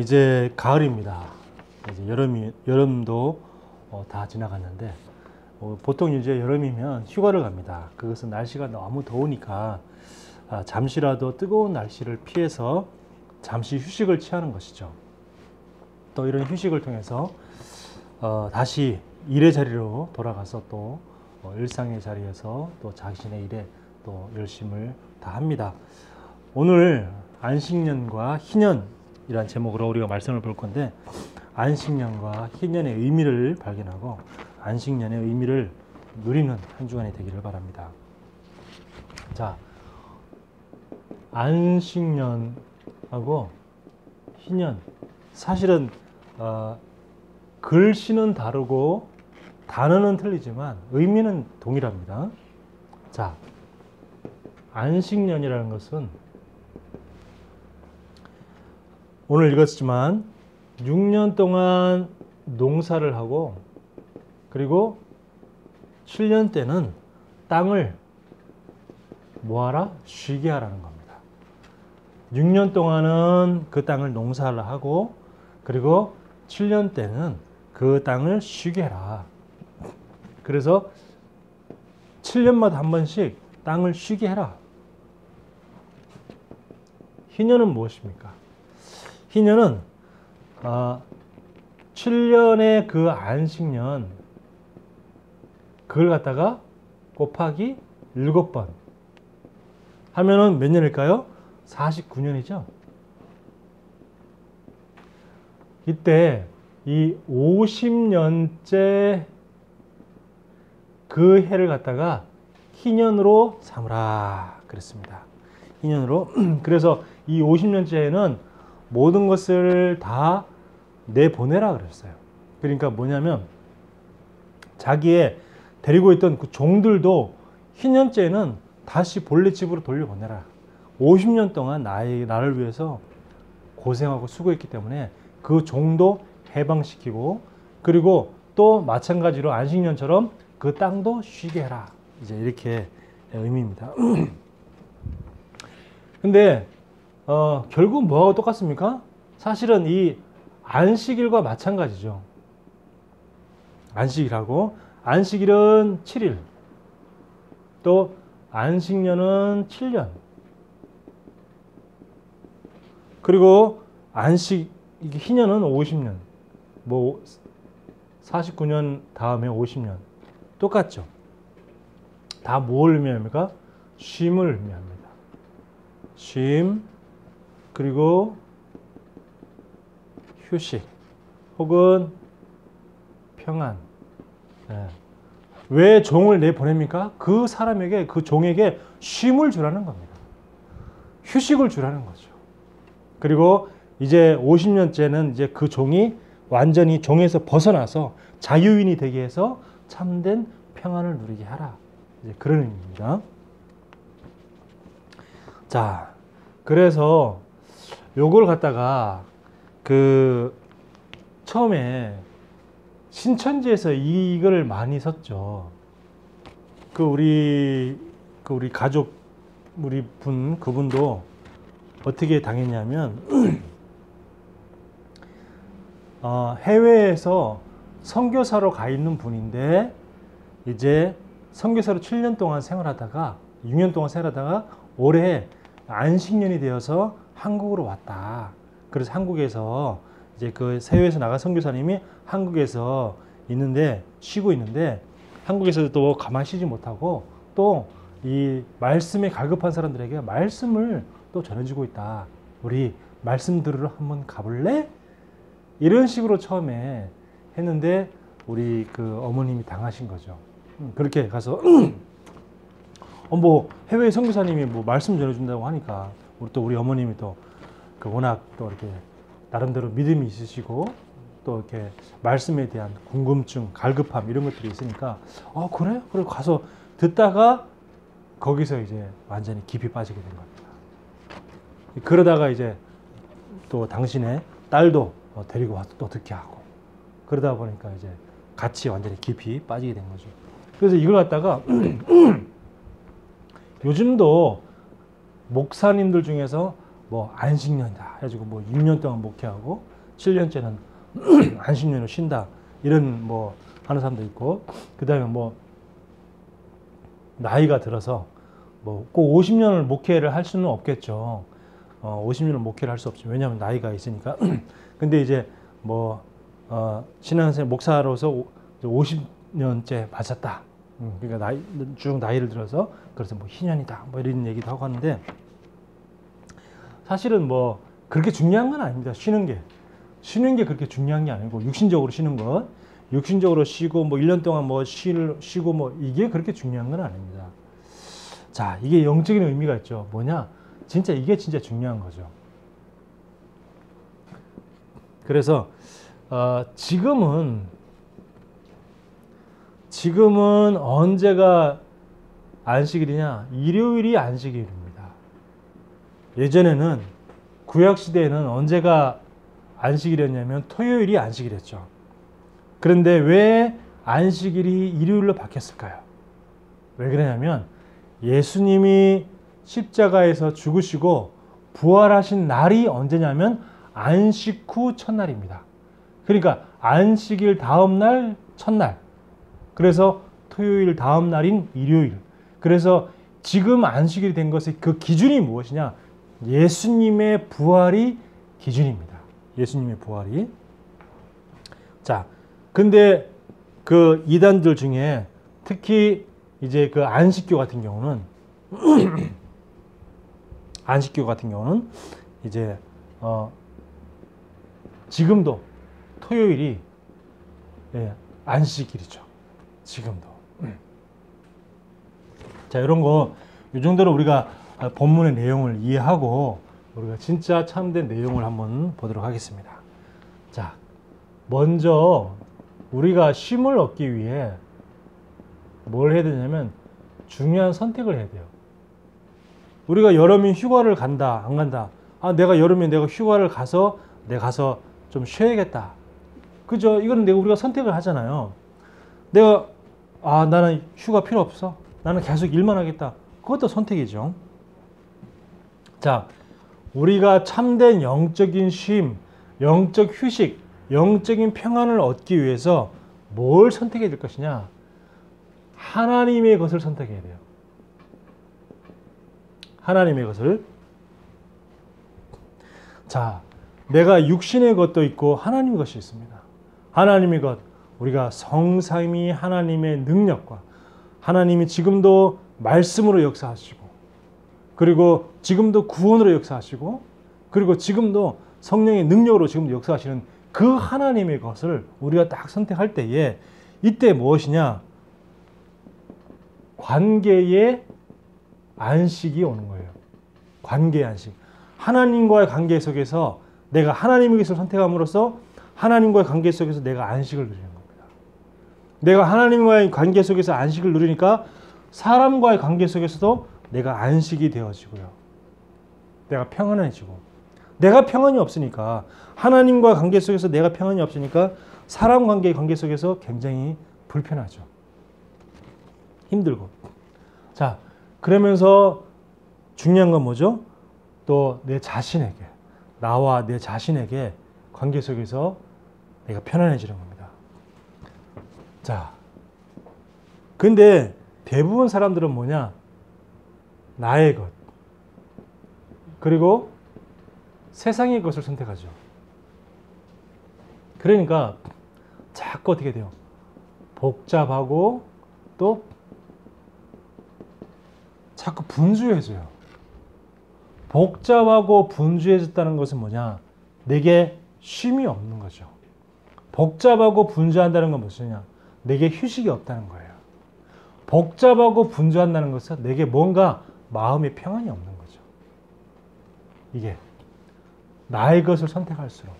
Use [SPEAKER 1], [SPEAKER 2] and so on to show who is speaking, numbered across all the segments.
[SPEAKER 1] 이제 가을입니다. 이제 여름도 다 지나갔는데, 보통 이제 여름이면 휴가를 갑니다. 그것은 날씨가 너무 더우니까 잠시라도 뜨거운 날씨를 피해서 잠시 휴식을 취하는 것이죠. 또 이런 휴식을 통해서 다시 일의 자리로 돌아가서 또 일상의 자리에서 또 자신의 일에 또 열심을 다합니다. 오늘 안식년과 희년이란 제목으로 우리가 말씀을 볼 건데, 안식년과 희년의 의미를 발견하고 안식년의 의미를 누리는 한 주간이 되기를 바랍니다. 자, 안식년하고 희년, 사실은 글씨는 다르고 단어는 틀리지만 의미는 동일합니다. 자, 안식년이라는 것은 오늘 읽었지만 6년 동안 농사를 하고, 그리고 7년 때는 땅을 뭐하라? 쉬게 하라는 겁니다. 6년 동안은 그 땅을 농사를 하고, 그리고 7년 때는 그 땅을 쉬게 해라. 그래서 7년마다 한 번씩 땅을 쉬게 해라. 희년은 무엇입니까? 희년은 7년의 그 안식년, 그걸 갖다가 곱하기 7번 하면은 몇 년일까요? 49년이죠. 이때 이 50년째 그 해를 갖다가 희년으로 삼으라 그랬습니다. 희년으로. 그래서 이 50년째에는 모든 것을 다 내보내라 그랬어요. 그러니까 뭐냐면 자기의 데리고 있던 그 종들도 희년째는 다시 본래 집으로 돌려보내라. 50년 동안 나를 위해서 고생하고 수고했기 때문에 그 종도 해방시키고, 그리고 또 마찬가지로 안식년처럼 그 땅도 쉬게 해라. 이제 이렇게 의미입니다. 근데 결국 뭐하고 똑같습니까? 사실은 이 안식일과 마찬가지죠. 안식일하고, 안식일은 7일, 또 안식년은 7년, 그리고 희년은 50년, 뭐 49년 다음에 50년 똑같죠. 다 뭘 의미합니까? 쉼을 의미합니다. 쉼, 그리고 휴식, 혹은 평안. 왜 종을 내보냅니까? 그 사람에게, 그 종에게 쉼을 주라는 겁니다. 휴식을 주라는 거죠. 그리고 이제 50년째는 이제 그 종이 완전히 종에서 벗어나서 자유인이 되게 해서 참된 평안을 누리게 하라. 이제 그런 의미입니다. 자, 그래서 요걸 갖다가 처음에 신천지에서 이걸 많이 썼죠. 우리 가족, 그분도 어떻게 당했냐면, 해외에서 선교사로 가 있는 분인데, 이제 선교사로 7년 동안 생활하다가, 6년 동안 생활하다가 올해 안식년이 되어서 한국으로 왔다. 그래서 한국에서 이제 그 해외에서 나간 선교사님이 한국에서 쉬고 있는데, 한국에서도 또 가만히 쉬지 못하고 또 이 말씀에 갈급한 사람들에게 말씀을 또 전해주고 있다. 우리 말씀 들으러 한번 가볼래? 이런 식으로 처음에 했는데 우리 그 어머님이 당하신 거죠. 그렇게 가서 뭐 해외 선교사님이 뭐 말씀 전해준다고 하니까 우리 어머님이 또 워낙 또 이렇게 나름대로 믿음이 있으시고 또 이렇게 말씀에 대한 궁금증, 갈급함 이런 것들이 있으니까 그래? 그래 가서 듣다가 거기서 이제 완전히 깊이 빠지게 된 겁니다. 그러다가 이제 또 당신의 딸도 데리고 와서 또 듣게 하고, 그러다 보니까 이제 같이 완전히 깊이 빠지게 된 거죠. 그래서 이걸 갖다가 요즘도 목사님들 중에서 뭐 안식년이다 해가지고 뭐 6년 동안 목회하고 7년째는 안식년을 쉰다 이런 뭐 하는 사람도 있고, 그 다음에 뭐 나이가 들어서 뭐 꼭 50년을 목회를 할 수는 없겠죠. 50년을 목회를 할 수 없죠. 왜냐하면 나이가 있으니까. 근데 이제 뭐 신앙생활 목사로서 50년째 맞았다. 그러니까 쭉 나이를 들어서 그래서 뭐 희년이다 뭐 이런 얘기도 하고 하는데, 사실은 뭐 그렇게 중요한 건 아닙니다. 쉬는 게 그렇게 중요한 게 아니고, 육신적으로 쉬는 것, 육신적으로 쉬고 뭐 1년 동안 뭐 쉬고 뭐 이게 그렇게 중요한 건 아닙니다. 자, 이게 영적인 의미가 있죠. 뭐냐? 진짜 이게 진짜 중요한 거죠. 그래서 지금은 언제가 안식일이냐? 일요일이 안식일입니다. 예전에는 구약 시대에는 언제가 안식일이었냐면 토요일이 안식일이었죠. 그런데 왜 안식일이 일요일로 바뀌었을까요? 왜 그러냐면 예수님이 십자가에서 죽으시고 부활하신 날이 언제냐면 안식 후 첫날입니다. 그러니까 안식일 다음 날 첫날. 그래서 토요일 다음 날인 일요일. 그래서 지금 안식일이 된 것의 그 기준이 무엇이냐? 예수님의 부활이 기준입니다. 예수님의 부활이. 자, 근데 그 이단들 중에 특히 이제 그 안식교 같은 경우는 이제 지금도 토요일이 안식일이죠. 지금도. 자, 이런 거 이 정도로 우리가 본문의 내용을 이해하고 우리가 진짜 참된 내용을 한번 보도록 하겠습니다. 자, 먼저 우리가 쉼을 얻기 위해 뭘 해야 되냐면 중요한 선택을 해야 돼요. 우리가 여름에 휴가를 간다, 안 간다. 내가 여름에 내가 휴가를 가서 내가 가서 좀 쉬어야겠다. 그죠? 이거는 우리가 선택을 하잖아요. 내가 나는 휴가 필요 없어. 나는 계속 일만 하겠다. 그것도 선택이죠. 자, 우리가 참된 영적인 쉼, 영적 휴식, 영적인 평안을 얻기 위해서 뭘 선택해야 될 것이냐? 하나님의 것을 선택해야 돼요. 하나님의 것을. 자, 내가 육신의 것도 있고 하나님의 것이 있습니다. 하나님의 것, 우리가 성삼위 하나님의 능력과 하나님이 지금도 말씀으로 역사하시고, 그리고 지금도 구원으로 역사하시고, 그리고 지금도 성령의 능력으로 지금도 역사하시는 그 하나님의 것을 우리가 딱 선택할 때에 이때 무엇이냐? 관계의 안식이 오는 거예요. 관계의 안식. 하나님과의 관계 속에서 내가 하나님의 것을 선택함으로써 하나님과의 관계 속에서 내가 안식을 누리는 겁니다. 내가 하나님과의 관계 속에서 안식을 누리니까 사람과의 관계 속에서도 내가 안식이 되어지고요. 내가 평안해지고. 내가 평안이 없으니까, 하나님과 관계 속에서 내가 평안이 없으니까 사람 관계 속에서 굉장히 불편하죠. 힘들고. 자, 그러면서 중요한 건 뭐죠? 또 내 자신에게, 나와 내 자신에게 관계 속에서 내가 편안해지는 겁니다. 자, 근데 대부분 사람들은 뭐냐? 나의 것, 그리고 세상의 것을 선택하죠. 그러니까 자꾸 어떻게 돼요? 복잡하고 또 자꾸 분주해져요. 복잡하고 분주해졌다는 것은 뭐냐? 내게 쉼이 없는 거죠. 복잡하고 분주한다는 건 무엇이냐? 내게 휴식이 없다는 거예요. 복잡하고 분주한다는 것은 내게 뭔가 마음의 평안이 없는 거죠. 이게 나의 것을 선택할수록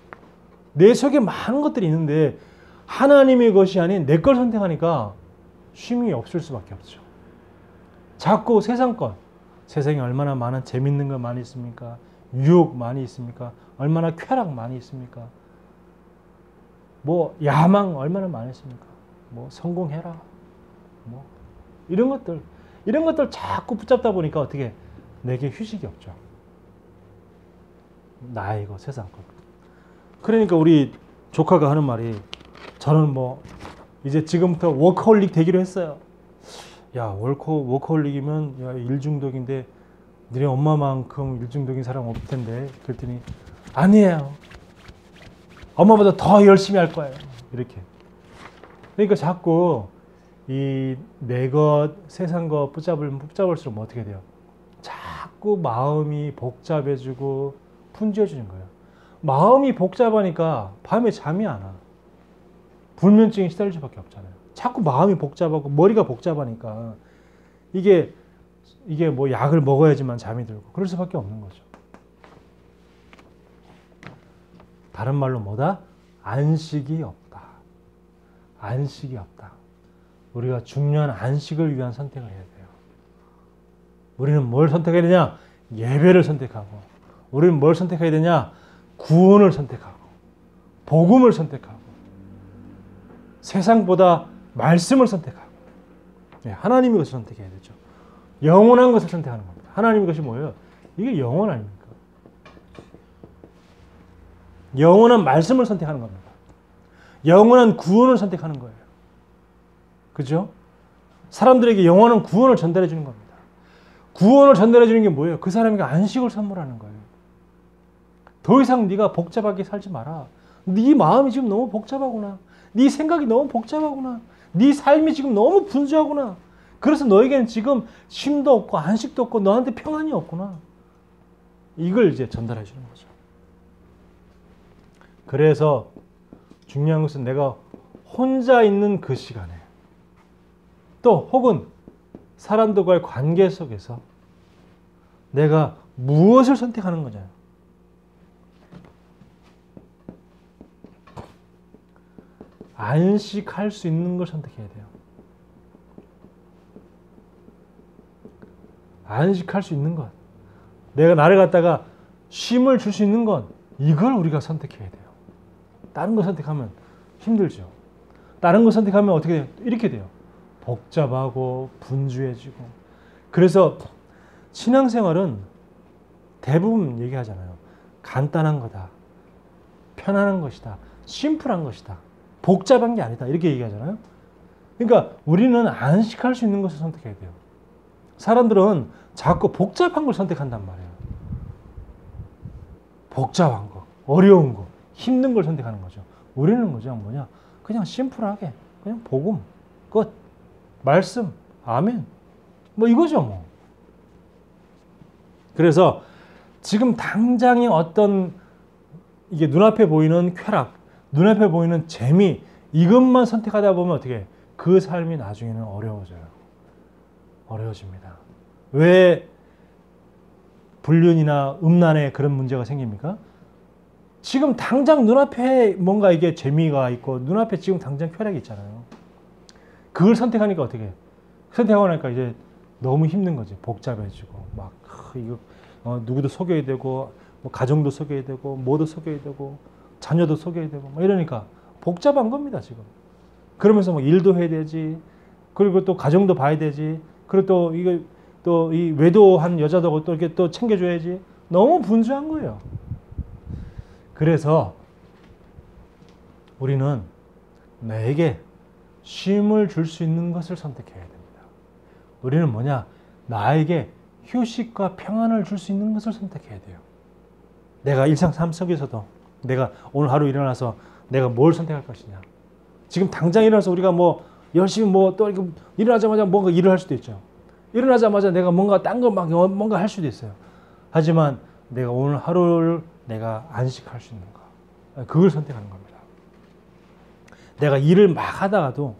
[SPEAKER 1] 내 속에 많은 것들이 있는데 하나님의 것이 아닌 내 걸 선택하니까 쉼이 없을 수밖에 없죠. 자꾸 세상 것, 세상에 얼마나 많은 재밌는 것 많이 있습니까? 유혹 많이 있습니까? 얼마나 쾌락 많이 있습니까? 뭐 야망 얼마나 많이 있습니까? 뭐 성공해라, 뭐 이런 것들 자꾸 붙잡다 보니까 어떻게 내게 휴식이 없죠. 나의 것, 세상 것. 그러니까 우리 조카가 하는 말이, 저는 뭐 이제 지금부터 워커홀릭 되기로 했어요. 야, 워커홀릭이면 야, 일중독인데 너네 엄마만큼 일중독인 사람 없을 텐데. 그랬더니 아니에요. 엄마보다 더 열심히 할 거예요. 이렇게. 그러니까 자꾸 이 내 것, 세상 것 붙잡을수록 뭐 어떻게 돼요? 자꾸 마음이 복잡해지고 분주해지는 거예요. 마음이 복잡하니까 밤에 잠이 안 와. 불면증에 시달릴 수밖에 없잖아요. 자꾸 마음이 복잡하고 머리가 복잡하니까 이게 뭐 약을 먹어야지만 잠이 들고 그럴 수밖에 없는 거죠. 다른 말로 뭐다? 안식이 없다. 안식이 없다. 우리가 중요한 안식을 위한 선택을 해야 돼요. 우리는 뭘 선택해야 되냐? 예배를 선택하고. 우리는 뭘 선택해야 되냐? 구원을 선택하고. 복음을 선택하고. 세상보다 말씀을 선택하고. 하나님의 것을 선택해야 되죠. 영원한 것을 선택하는 겁니다. 하나님의 것이 뭐예요? 이게 영원 아닙니까? 영원한 말씀을 선택하는 겁니다. 영원한 구원을 선택하는 거예요. 그죠? 사람들에게 영원한 구원을 전달해 주는 겁니다. 구원을 전달해 주는 게 뭐예요? 그 사람에게 안식을 선물하는 거예요. 더 이상 네가 복잡하게 살지 마라. 네 마음이 지금 너무 복잡하구나. 네 생각이 너무 복잡하구나. 네 삶이 지금 너무 분주하구나. 그래서 너에게는 지금 쉼도 없고 안식도 없고 너한테 평안이 없구나. 이걸 이제 전달해 주는 거죠. 그래서 중요한 것은 내가 혼자 있는 그 시간에 또 혹은 사람들과의 관계 속에서 내가 무엇을 선택하는 거잖아요. 안식할 수 있는 걸 선택해야 돼요. 안식할 수 있는 것. 내가 나를 갖다가 쉼을 줄 수 있는 건 이걸 우리가 선택해야 돼요. 다른 거 선택하면 힘들죠. 다른 거 선택하면 어떻게 돼요? 이렇게 돼요. 복잡하고 분주해지고. 그래서 신앙생활은 대부분 얘기하잖아요. 간단한 거다. 편안한 것이다. 심플한 것이다. 복잡한 게 아니다. 이렇게 얘기하잖아요. 그러니까 우리는 안식할 수 있는 것을 선택해야 돼요. 사람들은 자꾸 복잡한 걸 선택한단 말이에요. 복잡한 거, 어려운 거, 힘든 걸 선택하는 거죠. 우리는 뭐냐? 그냥 심플하게, 그냥 복음, 끝, 말씀, 아멘. 뭐 이거죠, 뭐. 그래서 지금 당장의 어떤 이게 눈앞에 보이는 쾌락, 눈앞에 보이는 재미, 이것만 선택하다 보면 어떻게 해? 그 삶이 나중에는 어려워져요. 어려워집니다. 왜 불륜이나 음란에 그런 문제가 생깁니까? 지금 당장 눈앞에 뭔가 이게 재미가 있고 눈앞에 지금 당장 쾌락이 있잖아요. 그걸 선택하니까 어떻게 해? 선택하고 나니까 이제 너무 힘든 거지. 복잡해지고 막 이거 누구도 속여야 되고 뭐 가정도 속여야 되고 뭐도 속여야 되고 자녀도 속여야 되고 뭐 이러니까 복잡한 겁니다 지금. 그러면서 뭐 일도 해야 되지. 그리고 또 가정도 봐야 되지. 그리고 또 이거 또 이 외도한 여자도 또 이렇게 또 챙겨줘야지. 너무 분주한 거예요. 그래서 우리는 나에게 쉼을 줄 수 있는 것을 선택해야 됩니다. 우리는 뭐냐? 나에게 휴식과 평안을 줄 수 있는 것을 선택해야 돼요. 내가 일상 삶 속에서도 내가 오늘 하루 일어나서 내가 뭘 선택할 것이냐. 지금 당장 일어나서 우리가 뭐 열심히 뭐 또 이렇게 일어나자마자 뭔가 일을 할 수도 있죠. 일어나자마자 내가 뭔가 딴 거 막 뭔가 할 수도 있어요. 하지만 내가 오늘 하루를 내가 안식할 수 있는 거. 그걸 선택하는 겁니다. 내가 일을 막 하다가도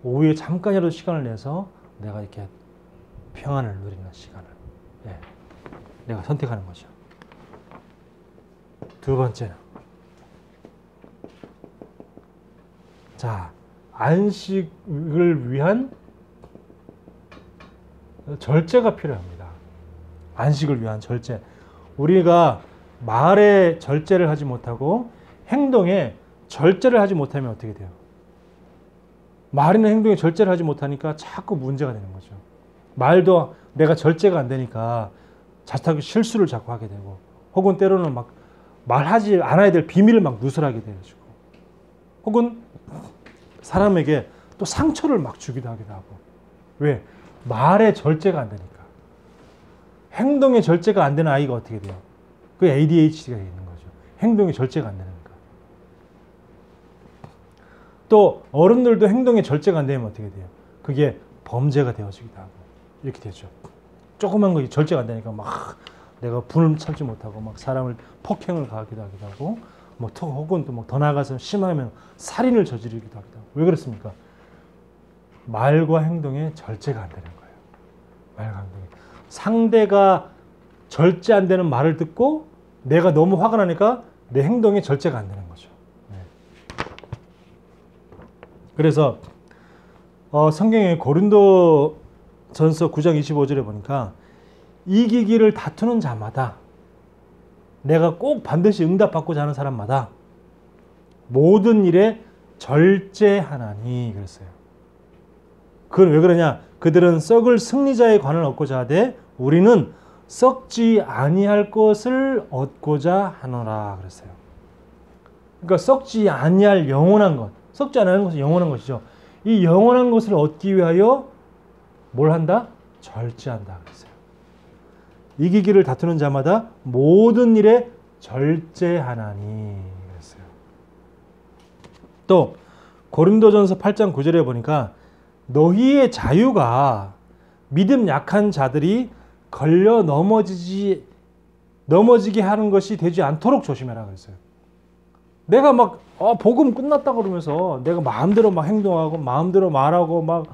[SPEAKER 1] 오후에 잠깐이라도 시간을 내서 내가 이렇게 평안을 누리는 시간을 내가 선택하는 거죠. 두 번째는 자, 안식을 위한 절제가 필요합니다. 안식을 위한 절제. 우리가 말에 절제를 하지 못하고 행동에 절제를 하지 못하면 어떻게 돼요? 말이나 행동에 절제를 하지 못하니까 자꾸 문제가 되는 거죠. 말도 내가 절제가 안 되니까 자칫하게 실수를 자꾸 하게 되고, 혹은 때로는 막 말하지 않아야 될 비밀을 막 누설하게 되어지고, 혹은 사람에게 또 상처를 막 주기도 하기도 하고. 왜? 말의 절제가 안 되니까. 행동의 절제가 안 되는 아이가 어떻게 돼요? 그게 ADHD가 있는 거죠. 행동의 절제가 안 되니까. 또 어른들도 행동의 절제가 안 되면 어떻게 돼요? 그게 범죄가 되어지기도 하고 이렇게 되죠. 조그만 거 절제가 안 되니까 막 내가 분을 참지 못하고 막 사람을 폭행을 가하기도 하기도 하고, 뭐 혹은 또 뭐 더 나아가서 심하면 살인을 저지르기도 하기도 하고. 왜 그렇습니까? 말과 행동에 절제가 안 되는 거예요. 말과 행동에. 상대가 절제 안 되는 말을 듣고 내가 너무 화가 나니까 내 행동에 절제가 안 되는 거죠. 네. 그래서 성경의 고린도전서 9장 25절에 보니까 이기기를 다투는 자마다, 내가 꼭 반드시 응답받고자 하는 사람마다 모든 일에 절제하나니 그랬어요. 그건 왜 그러냐? 그들은 썩을 승리자의 관을 얻고자 하되 우리는 썩지 아니할 것을 얻고자 하노라 그랬어요. 그러니까 썩지 아니할 영원한 것, 썩지 아니할 것은 영원한 것이죠. 이 영원한 것을 얻기 위하여 뭘 한다? 절제한다 그랬어요. 이기기를 다투는 자마다 모든 일에 절제하나니 그랬어요. 또 고린도전서 8장 9절에 보니까 너희의 자유가 믿음 약한 자들이 걸려 넘어지게 하는 것이 되지 않도록 조심해라 그랬어요. 내가 막 복음 끝났다 그러면서 내가 마음대로 막 행동하고 마음대로 말하고 막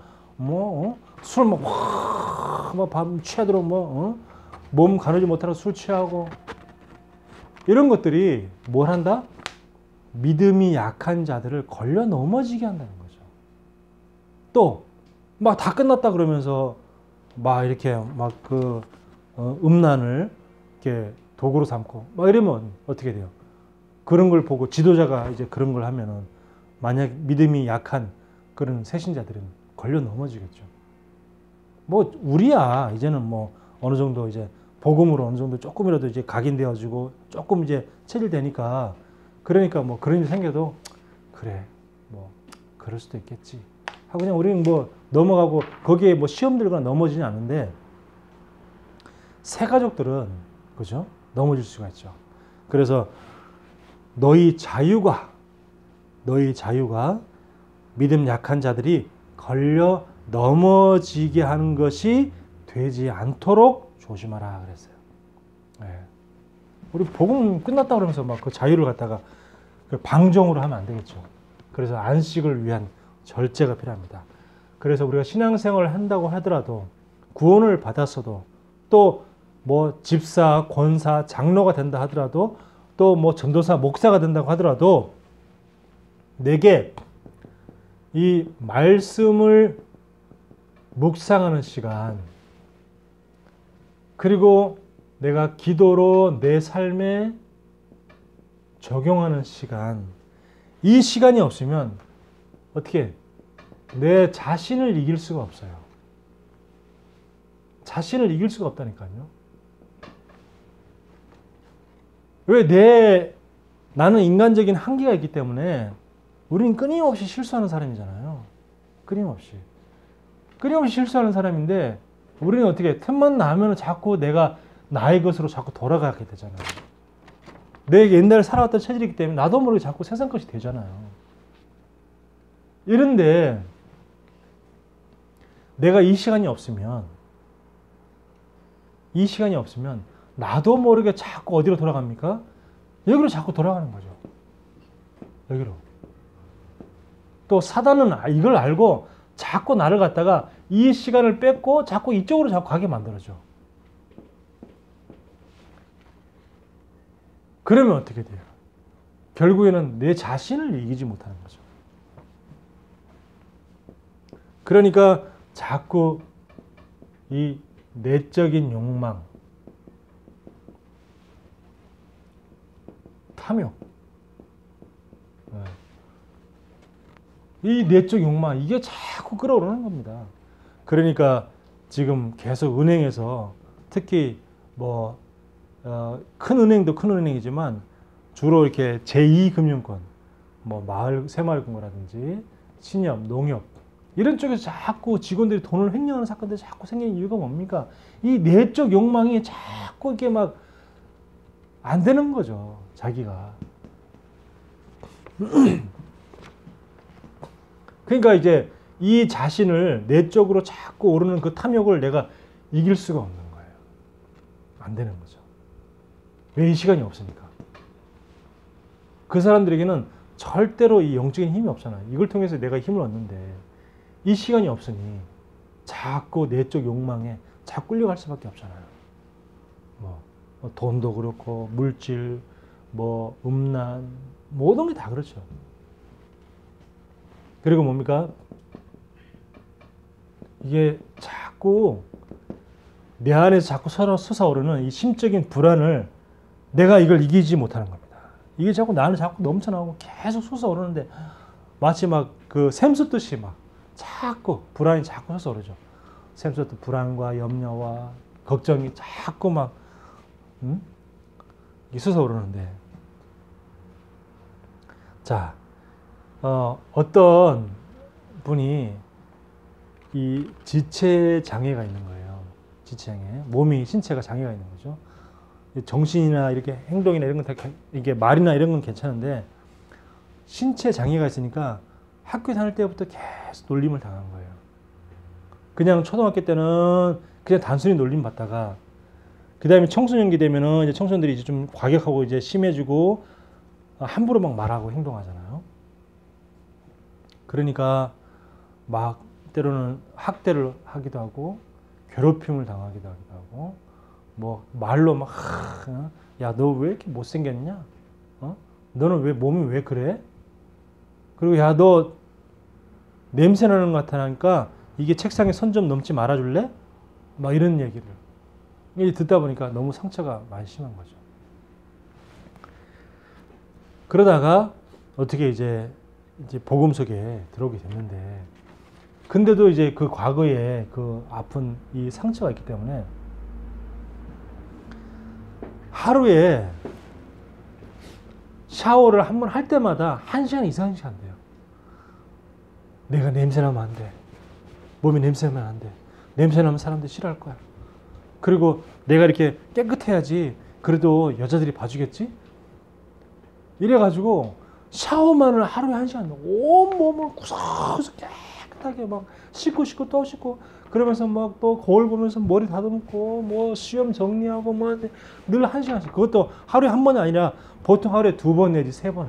[SPEAKER 1] 술 막 밤 취하도록 몸 가누지 못하고 술 취하고 이런 것들이 뭘 한다? 믿음이 약한 자들을 걸려 넘어지게 한다는 거죠. 또 막 다 끝났다 그러면서 막 이렇게 막 그 음란을 이렇게 도구로 삼고 막 이러면 어떻게 돼요? 그런 걸 보고 지도자가 이제 그런 걸 하면은 만약 믿음이 약한 그런 새신자들은 걸려 넘어지겠죠. 뭐 우리야 이제는 뭐 어느 정도 이제 복음으로 어느 정도 조금이라도 이제 각인되어지고 조금 이제 체질되니까, 그러니까 뭐 그런 일이 생겨도 그래 뭐 그럴 수도 있겠지 하고 그냥 우리는 뭐 넘어가고 거기에 뭐 시험 들거나 넘어지지 않는데, 새 가족들은 그죠? 넘어질 수가 있죠. 그래서 너희 자유가 믿음 약한 자들이 걸려 넘어지게 하는 것이 되지 않도록 조심하라 그랬어요. 네. 우리 복음 끝났다 그러면서 막 그 자유를 갖다가 방종으로 하면 안 되겠죠. 그래서 안식을 위한 절제가 필요합니다. 그래서 우리가 신앙생활을 한다고 하더라도, 구원을 받았어도, 또 뭐 집사, 권사, 장로가 된다 하더라도, 또 뭐 전도사, 목사가 된다고 하더라도 내게 이 말씀을 묵상하는 시간, 그리고 내가 기도로 내 삶에 적용하는 시간, 이 시간이 없으면 어떻게 내 자신을 이길 수가 없어요. 자신을 이길 수가 없다니까요. 왜 나는 인간적인 한계가 있기 때문에 우리는 끊임없이 실수하는 사람이잖아요. 끊임없이 실수하는 사람인데, 우리는 어떻게 틈만 나면 자꾸 내가 나의 것으로 자꾸 돌아가게 되잖아요. 내 옛날에 살아왔던 체질이기 때문에 나도 모르게 자꾸 세상 것이 되잖아요. 이런데 내가 이 시간이 없으면 나도 모르게 자꾸 어디로 돌아갑니까? 여기로 자꾸 돌아가는 거죠. 여기로. 또 사단은 이걸 알고 자꾸 나를 갖다가 이 시간을 뺏고 자꾸 이쪽으로 자꾸 가게 만들어줘. 그러면 어떻게 돼요? 결국에는 내 자신을 이기지 못하는 거죠. 그러니까 자꾸 이 내적인 욕망, 탐욕, 이 내적 욕망, 이게 자꾸 끌어오르는 겁니다. 그러니까 지금 계속 은행에서 특히 뭐 큰 은행도 큰 은행이지만 주로 이렇게 제2금융권, 뭐 새마을금고라든지 신협, 농협 이런 쪽에서 자꾸 직원들이 돈을 횡령하는 사건들이 자꾸 생기는 이유가 뭡니까? 이 내적 욕망이 자꾸 이게 막 안 되는 거죠. 자기가. 그러니까 이제 이 자신을 내적으로 자꾸 오르는 그 탐욕을 내가 이길 수가 없는 거예요. 안 되는 거죠. 왜? 이 시간이 없으니까. 그 사람들에게는 절대로 이 영적인 힘이 없잖아요. 이걸 통해서 내가 힘을 얻는데 이 시간이 없으니 자꾸 내적 욕망에 자꾸 끌려갈 수밖에 없잖아요. 뭐 돈도 그렇고 물질, 뭐 음란, 모든 게 다 그렇죠. 그리고 뭡니까? 이게 자꾸 내 안에서 자꾸 솟아오르는 이 심적인 불안을 내가 이걸 이기지 못하는 겁니다. 이게 자꾸 나는 자꾸 넘쳐나오고 계속 솟아오르는데 마치 막 그 샘솟듯이 막 자꾸 불안이 자꾸 솟아오르죠. 샘솟듯 불안과 염려와 걱정이 자꾸 막 솟아오르는데, 자, 어떤 분이 이 지체 장애가 있는 거예요. 지체 장애, 몸이 신체가 장애가 있는 거죠. 정신이나 이렇게 행동이나 이런 건 다 이게 말이나 이런 건 괜찮은데 신체 장애가 있으니까 학교 다닐 때부터 계속 놀림을 당한 거예요. 그냥 초등학교 때는 그냥 단순히 놀림 받다가 그 다음에 청소년기 되면은 이제 청소년들이 이제 좀 과격하고 이제 심해지고 함부로 막 말하고 행동하잖아요. 그러니까 막 때로는 학대를 하기도 하고 괴롭힘을 당하기도 하고 뭐 말로 막 야, 너 왜 이렇게 못생겼냐? 너는 왜 몸이 왜 그래? 그리고 야, 너 냄새 나는 것 같으니까 이게 책상에 선 좀 넘지 말아줄래? 막 이런 얘기를 듣다 보니까 너무 상처가 많이 심한 거죠. 그러다가 어떻게 이제 복음 속에 들어오게 됐는데, 근데도 이제 그 과거에 그 아픈 이 상처가 있기 때문에 하루에 샤워를 한 번 할 때마다 1시간 이상씩 한대요. 내가 냄새나면 안 돼. 몸에 냄새나면 안 돼. 냄새나면 사람들이 싫어할 거야. 그리고 내가 이렇게 깨끗해야지 그래도 여자들이 봐주겠지? 이래가지고 샤워만을 하루에 1시간 온몸을 구석구석 깨끗하게 막 씻고 또 씻고 그러면서 막 또 거울 보면서 머리 다듬고 뭐 수염 정리하고 뭐 늘 1시간씩, 그것도 하루에 한 번이 아니라 보통 하루에 2번 내지 3번을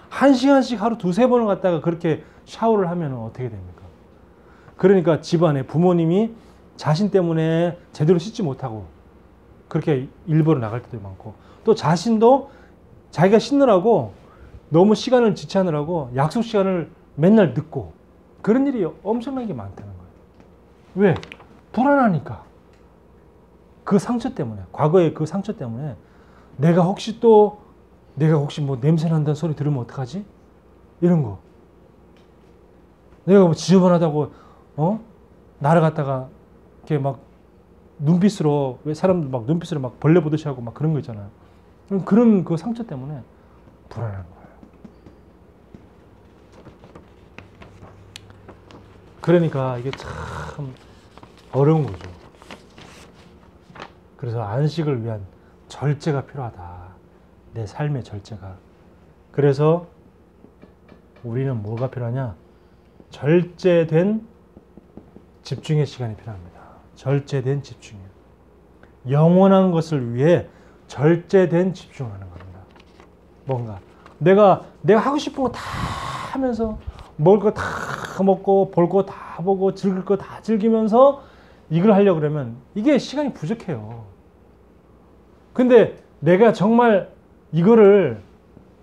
[SPEAKER 1] 1시간씩 하루 2-3번을 갖다가 그렇게 샤워를 하면 어떻게 됩니까? 그러니까 집안에 부모님이 자신 때문에 제대로 씻지 못하고 그렇게 일부러 나갈 때도 많고, 또 자신도 자기가 씻느라고 너무 시간을 지체하느라고 약속 시간을 맨날 늦고, 그런 일이 엄청나게 많다는 거예요. 왜? 불안하니까. 그 상처 때문에, 과거의 그 상처 때문에 내가 혹시 뭐 냄새 난다는 소리 들으면 어떡하지? 이런 거. 내가 뭐 지저분하다고 나를 갖다가 이렇게 막 눈빛으로, 왜 사람들 막 눈빛으로 막 벌레 보듯이 하고 막 그런 거 있잖아요. 그런 그 상처 때문에 불안한 거예요. 그러니까 이게 참 어려운 거죠. 그래서 안식을 위한 절제가 필요하다. 내 삶의 절제가. 그래서 우리는 뭐가 필요하냐? 절제된 집중의 시간이 필요합니다. 절제된 집중이요. 영원한 것을 위해 절제된 집중을 하는 겁니다. 뭔가 내가 하고 싶은 거 다 하면서 먹을 거 다 먹고 볼 거 다 보고 즐길 거 다 즐기면서 이걸 하려고 그러면 이게 시간이 부족해요. 근데 내가 정말 이거를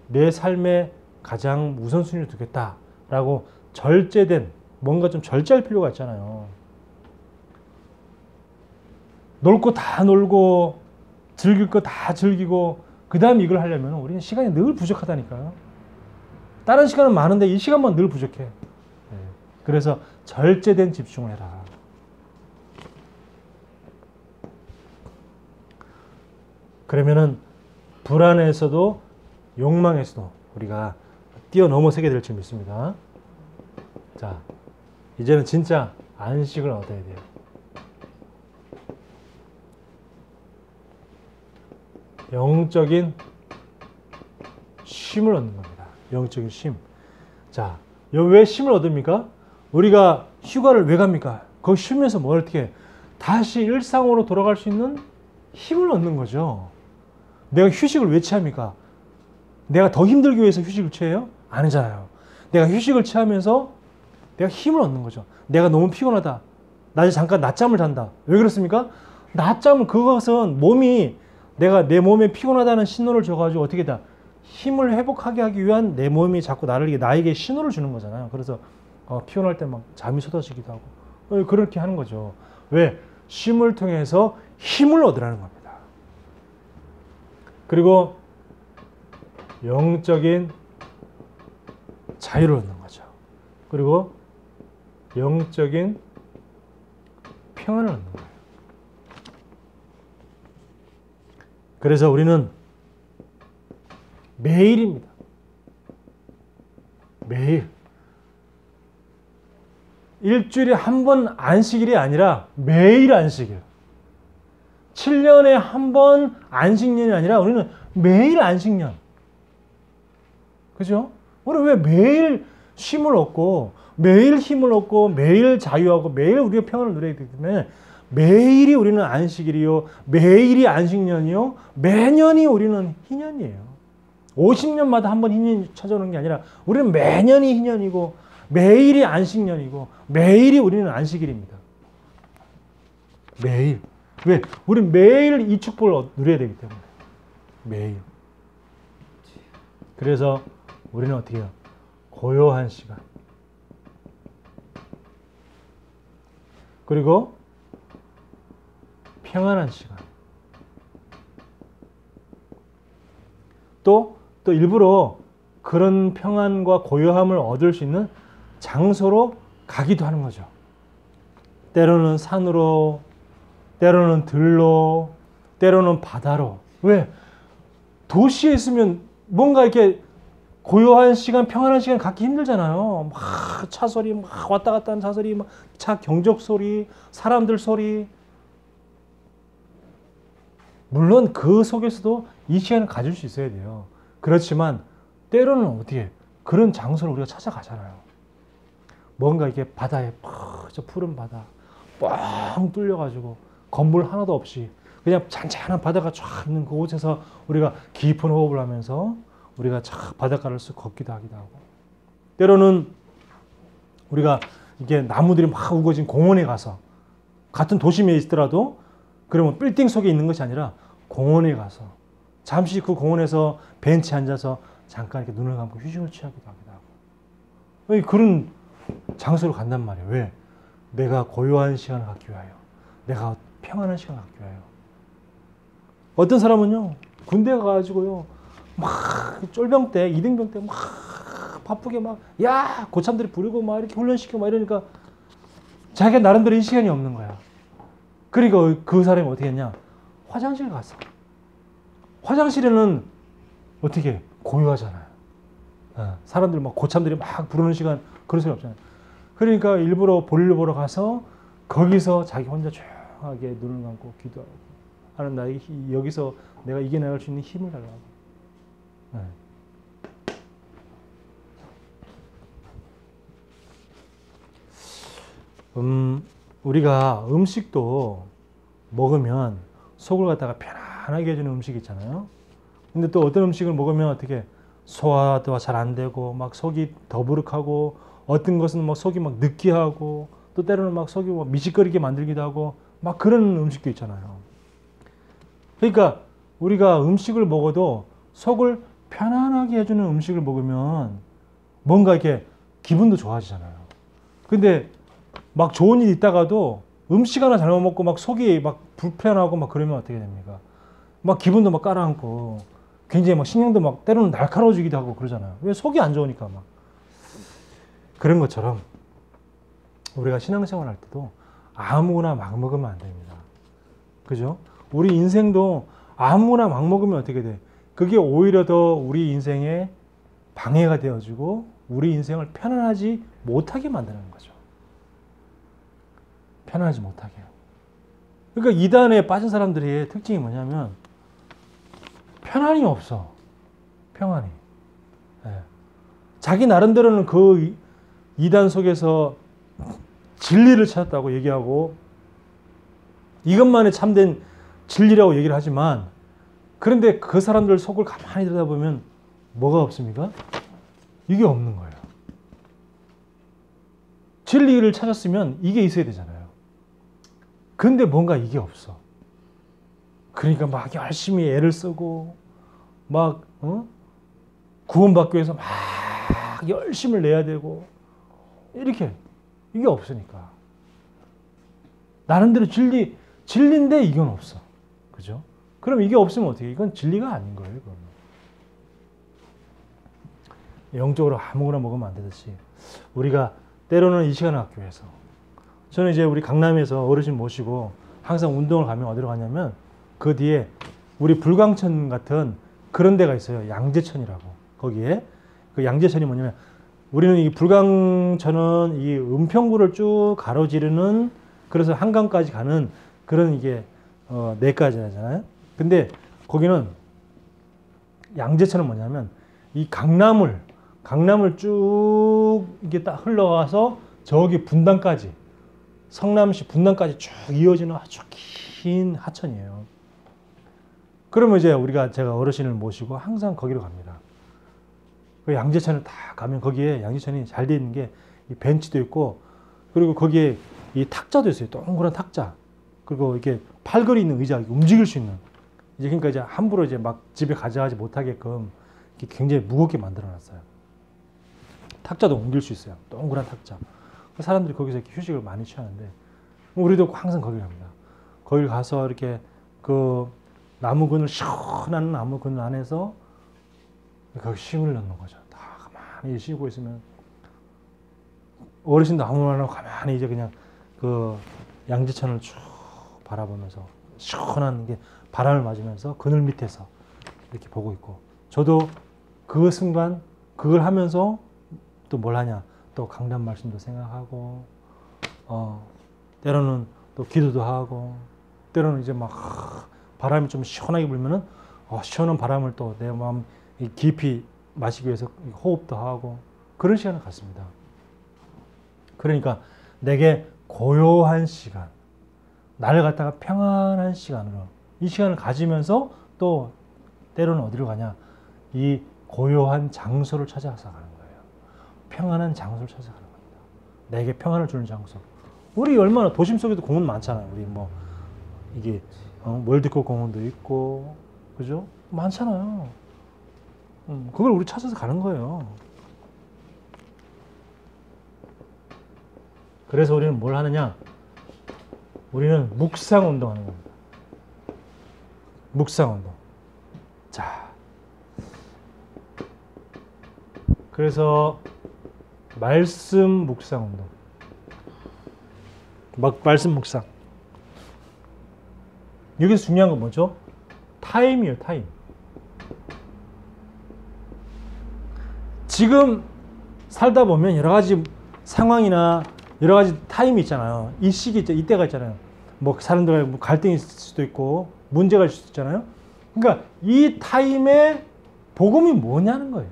[SPEAKER 1] 내 삶의 가장 우선순위로 두겠다라고 절제된, 뭔가 좀 절제할 필요가 있잖아요. 놀 거 다 놀고 즐길 거 다 즐기고 그 다음에 이걸 하려면 우리는 시간이 늘 부족하다니까요. 다른 시간은 많은데 이 시간만 늘 부족해. 그래서 절제된 집중을 해라. 그러면은 불안에서도 욕망에서도 우리가 뛰어넘어서게 될 줄 믿습니다. 자, 이제는 진짜 안식을 얻어야 돼요. 영적인 쉼을 얻는 겁니다. 영적인 쉼. 자, 왜 쉼을 얻습니까? 우리가 휴가를 왜 갑니까? 거기 쉬면서 뭘 어떻게 다시 일상으로 돌아갈 수 있는 힘을 얻는 거죠. 내가 휴식을 왜 취합니까? 내가 더 힘들기 위해서 휴식을 취해요? 아니잖아요. 내가 휴식을 취하면서 내가 힘을 얻는 거죠. 내가 너무 피곤하다. 나 이제 잠깐 낮잠을 잔다. 왜 그렇습니까? 낮잠은 그것은 몸이 내가 내 몸에 피곤하다는 신호를 줘가지고 어떻게 다 힘을 회복하게 하기 위한 내 몸이 자꾸 나에게 신호를 주는 거잖아요. 그래서 피곤할 때 막 잠이 쏟아지기도 하고 그렇게 하는 거죠. 왜? 쉼을 통해서 힘을 얻으라는 겁니다. 그리고 영적인 자유를 얻는 거죠. 그리고 영적인 평안을 얻는 거예요. 그래서 우리는 매일입니다. 매일. 일주일에 한 번 안식일이 아니라 매일 안식일. 7년에 한 번 안식년이 아니라 우리는 매일 안식년. 그죠? 우리 왜 매일 쉼을 얻고 매일 힘을 얻고 매일 자유하고 매일 우리가 평안을 누려야 되기 때문에 매일이 우리는 안식일이요. 매일이 안식년이요. 매년이 우리는 희년이에요. 50년마다 한 번 희년이 찾아오는 게 아니라 우리는 매년이 희년이고 매일이 안식년이고 매일이 우리는 안식일입니다. 매일. 왜? 우리는 매일 이 축복을 누려야 되기 때문에. 매일. 그래서 우리는 어떻게 해요? 고요한 시간. 그리고 평안한 시간. 또 일부러 그런 평안과 고요함을 얻을 수 있는 장소로 가기도 하는 거죠. 때로는 산으로, 때로는 들로, 때로는 바다로. 왜? 도시에 있으면 뭔가 이렇게 고요한 시간, 평안한 시간 갖기 힘들잖아요. 막 차 소리, 막 왔다 갔다 하는 차 소리, 막 차 경적 소리, 사람들 소리. 물론 그 속에서도 이 시간을 가질 수 있어야 돼요. 그렇지만 때로는 어떻게 그런 장소를 우리가 찾아가잖아요. 뭔가 이게 바다에 저 푸른 바다 뻥 뚫려가지고 건물 하나도 없이 그냥 잔잔한 바다가 쫙 있는 그곳에서 우리가 깊은 호흡을 하면서 우리가 쫙 바닷가를 쓱 걷기도 하기도 하고, 때로는 우리가 이게 나무들이 막 우거진 공원에 가서 같은 도심에 있더라도 그러면 빌딩 속에 있는 것이 아니라 공원에 가서 잠시 그 공원에서 벤치에 앉아서 잠깐 이렇게 눈을 감고 휴식을 취하기도 하기도 하고 그런 장소로 간단 말이에요. 왜? 내가 고요한 시간을 갖기 위하여, 내가 평안한 시간을 갖기 위하여. 어떤 사람은요 군대 가가지고요 막 쫄병 때, 이등병 때 막 바쁘게 막 야 고참들이 부르고 막 이렇게 훈련시키고 막 이러니까 자기가 나름대로 이 시간이 없는 거야. 그러니까 그 사람이 어떻게 했냐? 화장실 갔어. 화장실에는 어떻게 고요하잖아요. 사람들 막 고참들이 막 부르는 시간 그런 소리 없잖아요. 그러니까 일부러 볼일 보러 가서 거기서 자기 혼자 조용하게 눈을 감고 기도하고 하는 나에게 여기서 내가 이겨나갈 수 있는 힘을 달라고. 우리가 음식도 먹으면 속을 갖다가 편안하게 해주는 음식 있잖아요. 근데 또 어떤 음식을 먹으면 어떻게 소화도 잘 안 되고 막 속이 더부룩하고 어떤 것은 막 속이 막 느끼하고 또 때로는 막 속이 막 미식거리게 만들기도 하고 막 그런 음식도 있잖아요. 그러니까 우리가 음식을 먹어도 속을 편안하게 해주는 음식을 먹으면 뭔가 이렇게 기분도 좋아지잖아요. 근데 막 좋은 일 있다가도 음식 하나 잘못 먹고 막 속이 막 불편하고 막 그러면 어떻게 됩니까? 막 기분도 막 깔아앉고 굉장히 막 신경도 막 때로는 날카로워지기도 하고 그러잖아요. 왜? 속이 안 좋으니까 막. 그런 것처럼 우리가 신앙생활 할 때도 아무거나 막 먹으면 안 됩니다. 그죠? 우리 인생도 아무나 막 먹으면 어떻게 돼? 그게 오히려 더 우리 인생에 방해가 되어지고 우리 인생을 편안하지 못하게 만드는 거죠. 편안하지 못하게요. 그러니까 이단에 빠진 사람들의 특징이 뭐냐면 편안이 없어. 평안이. 네. 자기 나름대로는 그 이단 속에서 진리를 찾았다고 얘기하고 이것만이 참된 진리라고 얘기를 하지만 그런데 그 사람들 속을 가만히 들여다보면 뭐가 없습니까? 이게 없는 거예요. 진리를 찾았으면 이게 있어야 되잖아요. 근데 뭔가 이게 없어. 그러니까 막 열심히 애를 쓰고 막 구원받기 위해서 막 열심을 내야 되고 이렇게 이게 없으니까 나름대로 진리인데 이건 없어. 그죠? 그럼 이게 없으면 어떻게? 이건 진리가 아닌 거예요. 그건. 영적으로 아무거나 먹으면 안 되듯이 우리가 때로는 이 시간을 갖기 위해서 저는 이제 우리 강남에서 어르신 모시고 항상 운동을 가면 어디로 가냐면 그 뒤에 우리 불광천 같은 그런 데가 있어요. 양재천이라고. 거기에 그 양재천이 뭐냐면 우리는 이 불광천은 이 은평구를 쭉 가로지르는 그래서 한강까지 가는 그런 이게 내까지잖아요. 근데 거기는 양재천은 뭐냐면 이 강남을 쭉 이게 딱 흘러가서 저기 분당까지 성남시 분당까지 쭉 이어지는 아주 긴 하천이에요. 그러면 이제 제가 어르신을 모시고 항상 거기로 갑니다. 그 양재천을 다 가면 거기에 양재천이 잘 돼 있는 게 이 벤치도 있고 그리고 거기에 이 탁자도 있어요. 동그란 탁자. 그리고 이렇게 팔걸이 있는 의자, 움직일 수 있는. 이제 그러니까 이제 함부로 이제 막 집에 가져가지 못하게끔 이렇게 굉장히 무겁게 만들어 놨어요. 탁자도 옮길 수 있어요. 동그란 탁자. 사람들이 거기서 이렇게 휴식을 많이 취하는데 우리도 항상 거기 갑니다. 거기 가서 이렇게 그 시원한 나무 그늘 안에서 거기 쉼을 넣는 거죠. 다 가만히 쉬고 있으면 어르신도 아무 말 안 하고 가만히 이제 그냥 그 양재천을 쭉 바라보면서 시원한 게 바람을 맞으면서 그늘 밑에서 이렇게 보고 있고 저도 그 순간 그걸 하면서 또 뭘 하냐 또 강단 말씀도 생각하고 때로는 또 기도도 하고 때로는 이제 막 바람이 좀 시원하게 불면은 시원한 바람을 또 내 마음 깊이 마시기 위해서 호흡도 하고 그런 시간을 갖습니다. 그러니까 내게 고요한 시간, 나를 갖다가 평안한 시간으로 이 시간을 가지면서 또 때로는 어디로 가냐 이 고요한 장소를 찾아서 가는 거예요. 평안한 장소를 찾아가는 겁니다. 내게 평안을 주는 장소. 우리 얼마나 도심 속에도 공원 많잖아요. 우리 뭐 이게 월드컵 공원도 있고 그죠? 많잖아요. 그걸 우리 찾아서 가는 거예요. 그래서 우리는 뭘 하느냐? 우리는 묵상 운동하는 겁니다. 묵상 운동. 자, 그래서 말씀 묵상 운동. 말씀 묵상. 여기서 중요한 건 뭐죠? 타임이에요, 타임. 지금 살다 보면 여러 가지 상황이나 여러 가지 타임이 있잖아요. 이 시기, 이때가 있잖아요. 뭐 사람들과 뭐 갈등이 있을 수도 있고 문제가 있을 수도 있잖아요. 그러니까 이 타임에 복음이 뭐냐는 거예요.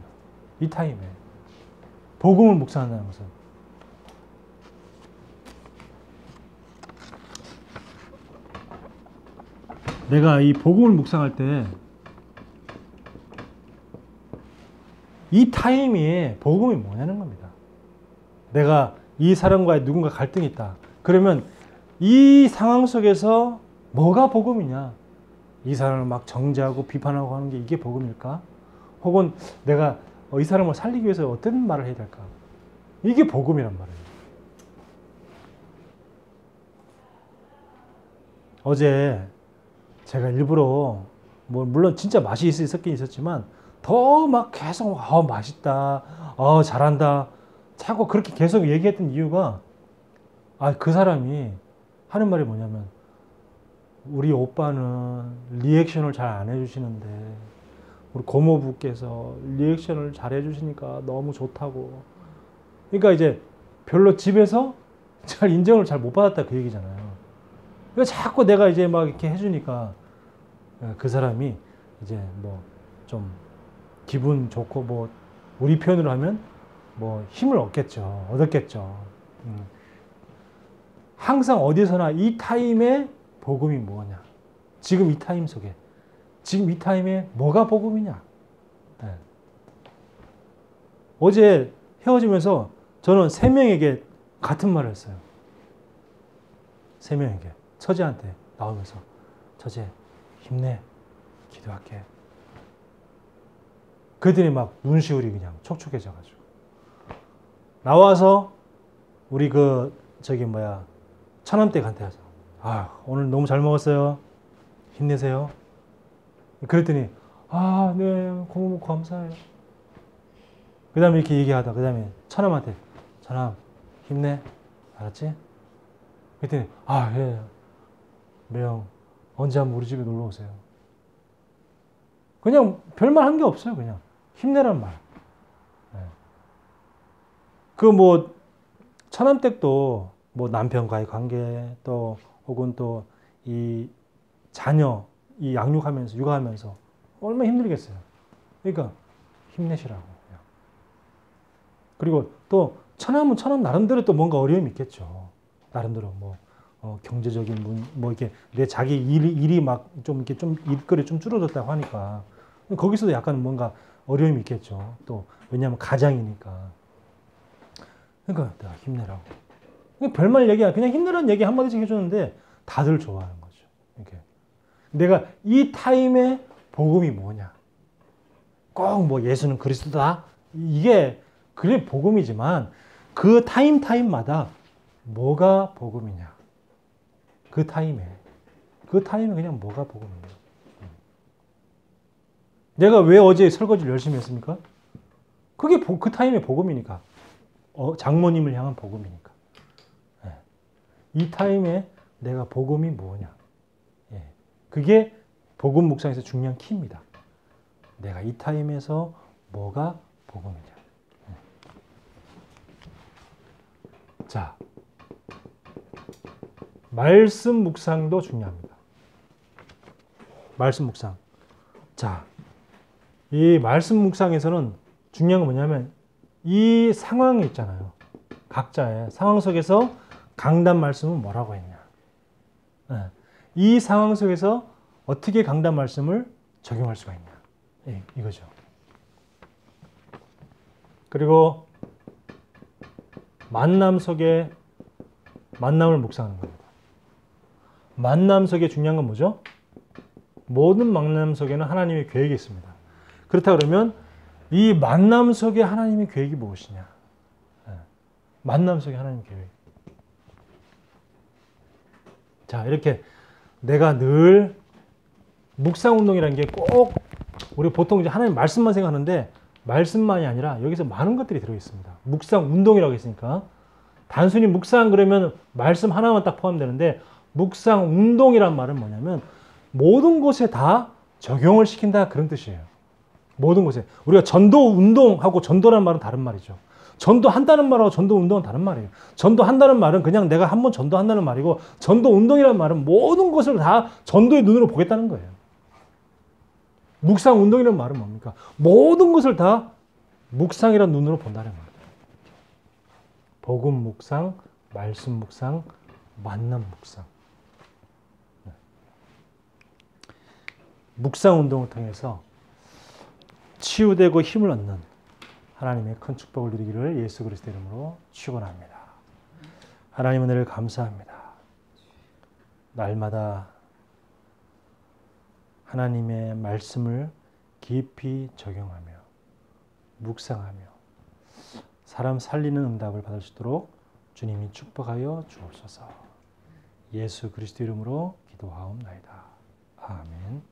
[SPEAKER 1] 이 타임에. 복음을 묵상한다는 것은. 내가 이 복음을 묵상할 때 이 타임에 복음이 뭐냐는 겁니다. 내가 이 사람과의 누군가 갈등이 있다. 그러면 이 상황 속에서 뭐가 복음이냐? 이 사람을 막 정죄하고 비판하고 하는 게 이게 복음일까? 혹은 내가 이 사람을 살리기 위해서 어떤 말을 해야 될까? 이게 복음이란 말이에요. 어제 제가 일부러 뭐 물론 진짜 맛이 있었긴 있었지만 더 막 계속 맛있다, 잘한다 자꾸 그렇게 계속 얘기했던 이유가 그 사람이 하는 말이 뭐냐면 우리 오빠는 리액션을 잘 안 해주시는데 우리 고모부께서 리액션을 잘 해주시니까 너무 좋다고. 그러니까 이제 별로 집에서 잘 인정을 잘 못 받았다 그 얘기잖아요. 그러니까 자꾸 내가 이제 막 이렇게 해주니까 그 사람이 이제 뭐 좀 기분 좋고 뭐 우리 표현으로 하면 뭐 힘을 얻었겠죠. 항상 어디서나 이 타임에 복음이 뭐냐? 지금 이 타임 속에 지금 이 타임에 뭐가 복음이냐? 네. 어제 헤어지면서 저는 3명에게 같은 말을 했어요. 3명에게. 처제한테 나오면서 처제 힘내. 기도할게. 그들이 막 눈시울이 그냥 촉촉해져가지고 나와서 우리 처남댁한테 하자. 오늘 너무 잘 먹었어요. 힘내세요. 그랬더니 네, 고모부 감사해요. 그 다음에 이렇게 얘기하다 그 다음에 처남한테 처남 힘내. 알았지? 그랬더니 예. 매형 언제 한번 우리 집에 놀러 오세요. 그냥 별말 한 게 없어요. 그냥 힘내란 말. 처남댁도 뭐 남편과의 관계 또 혹은 또 이 자녀 이 양육하면서 육아하면서 얼마나 힘들겠어요. 그러니까 힘내시라고. 그냥. 그리고 또 처남은 처남 나름대로 또 뭔가 어려움이 있겠죠. 나름대로 경제적인 이렇게 내 자기 일이 막 좀 이렇게 좀 일거리 좀 줄어들었다고 하니까 거기서도 약간 뭔가 어려움이 있겠죠. 또 왜냐하면 가장이니까. 그러니까 내가 힘내라고. 별말 얘기야. 그냥 힘내라는 얘기 한마디씩 해주는데 다들 좋아하는 거죠. 이렇게. 내가 이 타임에 복음이 뭐냐. 꼭 예수는 그리스도다. 이게 그래 복음이지만 그 타임마다 뭐가 복음이냐. 그 타임에 그냥 뭐가 복음이냐. 내가 왜 어제 설거지를 열심히 했습니까? 그게 그 타임의 복음이니까. 장모님을 향한 복음이니까. 이 타임에 내가 복음이 뭐냐. 그게 복음 묵상에서 중요한 키입니다. 내가 이 타임에서 뭐가 복음이냐. 자, 말씀 묵상도 중요합니다. 말씀 묵상. 자, 이 말씀 묵상에서는 중요한 건 뭐냐면 이 상황이 있잖아요. 각자의 상황 속에서 강단 말씀은 뭐라고 했냐. 이 상황 속에서 어떻게 강단 말씀을 적용할 수가 있냐. 이거죠. 그리고 만남 속에 만남을 묵상하는 겁니다. 만남 속에 중요한 건 뭐죠? 모든 만남 속에는 하나님의 계획이 있습니다. 그렇다 그러면 이 만남 속에 하나님의 계획이 무엇이냐? 만남 속에 하나님의 계획. 자, 이렇게 내가 늘 묵상 운동이라는 게 꼭 우리 보통 이제 하나님 말씀만 생각하는데 말씀만이 아니라 여기서 많은 것들이 들어 있습니다. 묵상 운동이라고 했으니까 단순히 묵상 그러면 말씀 하나만 딱 포함되는데 묵상 운동이란 말은 뭐냐면 모든 곳에 다 적용을 시킨다 그런 뜻이에요. 모든 곳에. 우리가 전도 운동하고 전도라는 말은 다른 말이죠. 전도한다는 말하고 전도 운동은 다른 말이에요. 전도한다는 말은 그냥 내가 한번 전도한다는 말이고 전도 운동이라는 말은 모든 것을 다 전도의 눈으로 보겠다는 거예요. 묵상 운동이라는 말은 뭡니까? 모든 것을 다 묵상이라는 눈으로 본다는 거예요. 복음 묵상, 말씀 묵상, 만남 묵상. 묵상 운동을 통해서 치유되고 힘을 얻는 하나님의 큰 축복을 누리기를 예수 그리스도 이름으로 축원합니다. 하나님 은혜를 감사합니다. 날마다 하나님의 말씀을 깊이 적용하며 묵상하며 사람 살리는 응답을 받을 수 있도록 주님이 축복하여 주옵소서. 예수 그리스도 이름으로 기도하옵나이다. 아멘.